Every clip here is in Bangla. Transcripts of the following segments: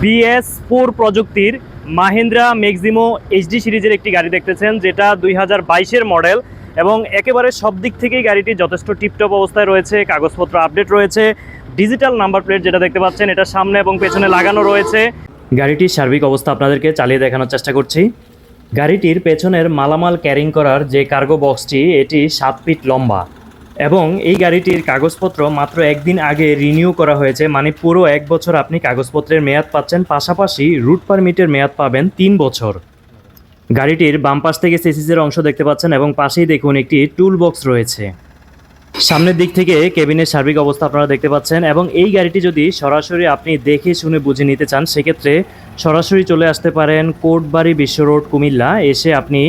BS4 প্রযুক্তির মাহিন্দ্রা ম্যাক্সিমো এইচডি সিরিজের একটি গাড়ি দেখতেছেন, যেটা 2022-এর মডেল এবং একেবারে সব দিক থেকেই গাড়িটি যথেষ্ট টিপটপ অবস্থায় রয়েছে। কাগজপত্র আপডেট রয়েছে, ডিজিটাল নাম্বার প্লেট যেটা দেখতে পাচ্ছেন এটা সামনে এবং পেছনে লাগানো রয়েছে। গাড়িটির সার্বিক অবস্থা আপনাদেরকে চালিয়ে দেখানোর চেষ্টা করছি। গাড়িটির পেছনের মালামাল ক্যারিং করার যে কার্গো বক্সটি, এটি 7 ফিট লম্বা এবং এই গাড়িটির কাগজপত্র মাত্র একদিন আগে রিনিউ করা হয়েছে, মানে পুরো 1 বছর আপনি কাগজপত্রের মেয়াদ পাচ্ছেন, পাশাপাশি রুট পারমিটের মেয়াদ পাবেন 3 বছর। গাড়িটির বাম পাশ থেকে চেসিসের অংশ দেখতে পাচ্ছেন এবং পাশেই দেখুন একটি টুল বক্স রয়েছে। সামনের দিক থেকে কেবিনের সার্বিক অবস্থা আপনারা দেখতে পাচ্ছেন এবং এই গাড়িটি যদি সরাসরি আপনি দেখে শুনে বুঝে নিতে চান, সেক্ষেত্রে সরাসরি চলে আসতে পারেন কোটবাড়ি বিশ্ব রোড কুমিল্লা। এসে আপনি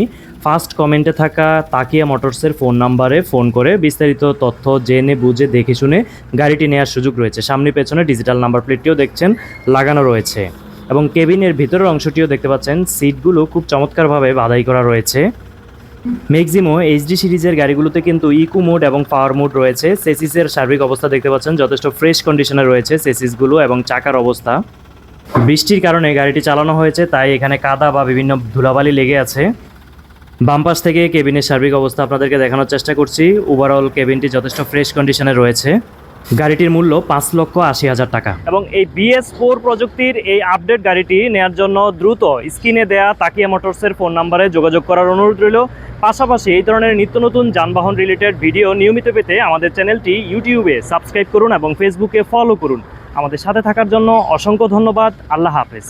ফার্স্ট কমেন্টে থাকা তাকিয়া মোটরসের ফোন নাম্বারে ফোন করে বিস্তারিত তথ্য জেনে বুঝে দেখে শুনে গাড়িটি নেওয়ার সুযোগ রয়েছে। সামনে পেছনে ডিজিটাল নাম্বার প্লেটটিও দেখছেন লাগানো রয়েছে এবং কেবিনের ভিতরের অংশটিও দেখতে পাচ্ছেন, সিটগুলো খুব চমৎকারভাবে বাধাই করা রয়েছে। ম্যাক্সিমো এইচডি সিরিজের গাড়িগুলোতে কিন্তু ইকো মোড এবং পাওয়ার মোড রয়েছে। চেসিসের সার্বিক অবস্থা দেখতে পাচ্ছেন যথেষ্ট ফ্রেশ কন্ডিশনে রয়েছে চেসিসগুলো এবং চাকার অবস্থা। বৃষ্টির কারণে গাড়িটি চালানো হয়েছে, তাই এখানে কাদা বা বিভিন্ন ধুলাবালি লেগে আছে। বাম পাশ থেকে কেবিনের সার্বিক অবস্থা আপনাদেরকে দেখানোর চেষ্টা করছি। ওভারঅল কেবিনটি যথেষ্ট ফ্রেশ কন্ডিশনে রয়েছে। গাড়িটির মূল্য 5,80,000 টাকা এবং এই BS4 প্রযুক্তির এই আপডেট গাড়িটি নেওয়ার জন্য দ্রুত স্ক্রিনে দেয়া তাকিয়া মোটরসের ফোন নাম্বারে যোগাযোগ করার অনুরোধ রইল। পাশাপাশি এই ধরনের নিত্য নতুন যানবাহন রিলেটেড ভিডিও নিয়মিত পেতে আমাদের চ্যানেলটি ইউটিউবে সাবস্ক্রাইব করুন এবং ফেসবুকে ফলো করুন। আমাদের সাথে থাকার জন্য অসংখ্য ধন্যবাদ। আল্লাহ হাফেজ।